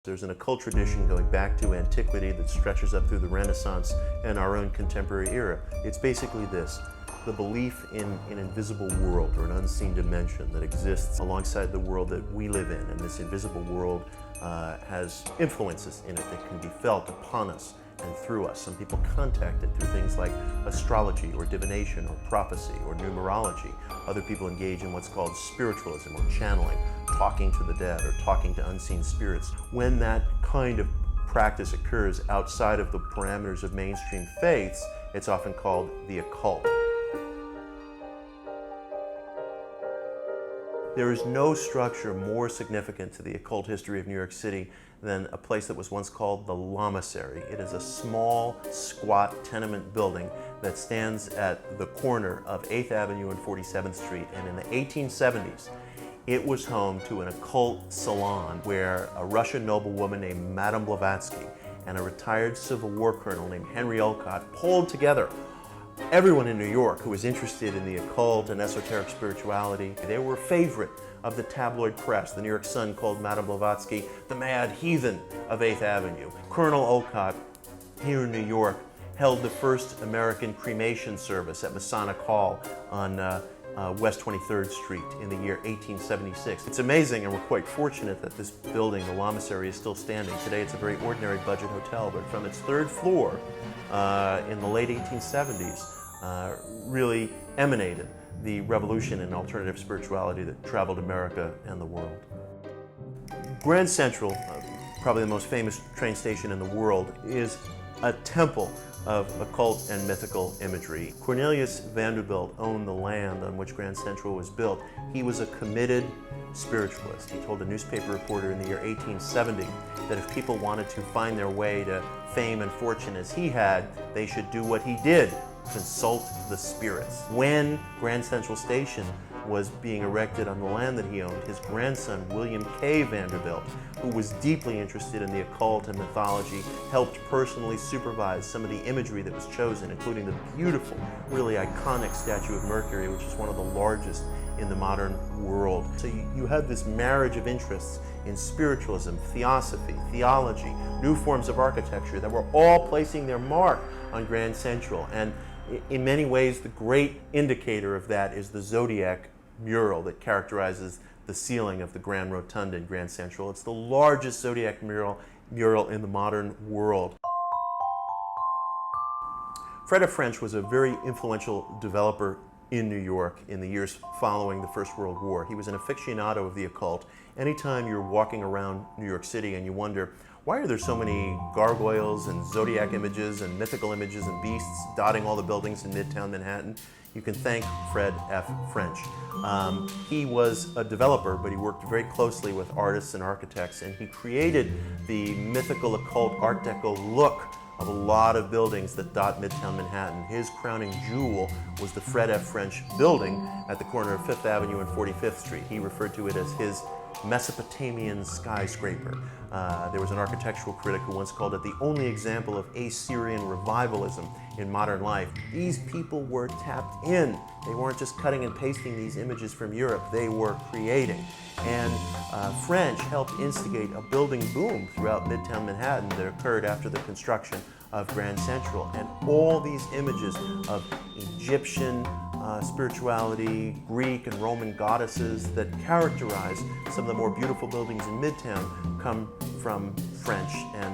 There's an occult tradition going back to antiquity that stretches up through the Renaissance and our own contemporary era. It's basically this: the belief in an invisible world or an unseen dimension that exists alongside the world that we live in. And this invisible world has influences in it that can be felt upon us and through us. Some people contact it through things like astrology or divination or prophecy or numerology. Other people engage in what's called spiritualism or channeling, talking to the dead or talking to unseen spirits. When that kind of practice occurs outside of the parameters of mainstream faiths, it's often called the occult. There is no structure more significant to the occult history of New York City than a place that was once called the Lamasery. It is a small, squat tenement building that stands at the corner of 8th Avenue and 47th Street. And in the 1870s, it was home to an occult salon where a Russian noblewoman named Madame Blavatsky and a retired Civil War colonel named Henry Olcott pulled together everyone in New York who was interested in the occult and esoteric spirituality. They were a favorite of the tabloid press. The New York Sun called Madame Blavatsky the mad heathen of 8th Avenue. Colonel Olcott, here in New York, held the first American cremation service at Masonic Hall on West 23rd Street in the year 1876. It's amazing, and we're quite fortunate that this building, the Lamasery, is still standing. Today it's a very ordinary budget hotel, but from its third floor in the late 1870s really emanated the revolution in alternative spirituality that traveled America and the world. Grand Central, probably the most famous train station in the world, is a temple of occult and mythical imagery. Cornelius Vanderbilt owned the land on which Grand Central was built. He was a committed spiritualist. He told a newspaper reporter in the year 1870 that if people wanted to find their way to fame and fortune as he had, they should do what he did: consult the spirits. When Grand Central Station was being erected on the land that he owned, his grandson, William K. Vanderbilt, who was deeply interested in the occult and mythology, helped personally supervise some of the imagery that was chosen, including the beautiful, really iconic statue of Mercury, which is one of the largest in the modern world. So you had this marriage of interests in spiritualism, theosophy, theology, new forms of architecture that were all placing their mark on Grand Central. And in many ways, the great indicator of that is the zodiac mural that characterizes the ceiling of the Grand Rotunda in Grand Central. It's the largest zodiac mural in the modern world. Fred F. French was a very influential developer in New York in the years following the First World War. He was an aficionado of the occult. Anytime you're walking around New York City and you wonder, why are there so many gargoyles and zodiac images and mythical images and beasts dotting all the buildings in Midtown Manhattan? You can thank Fred F. French. He was a developer, but he worked very closely with artists and architects, and he created the mythical occult Art Deco look of a lot of buildings that dot Midtown Manhattan. His crowning jewel was the Fred F. French building at the corner of 5th Avenue and 45th Street. He referred to it as his Mesopotamian skyscraper. There was an architectural critic who once called it the only example of Assyrian revivalism in modern life. These people were tapped in. They weren't just cutting and pasting these images from Europe, they were creating. And French helped instigate a building boom throughout Midtown Manhattan that occurred after the construction of Grand Central. And all these images of Egyptian spirituality, Greek and Roman goddesses that characterize some of the more beautiful buildings in Midtown come from French and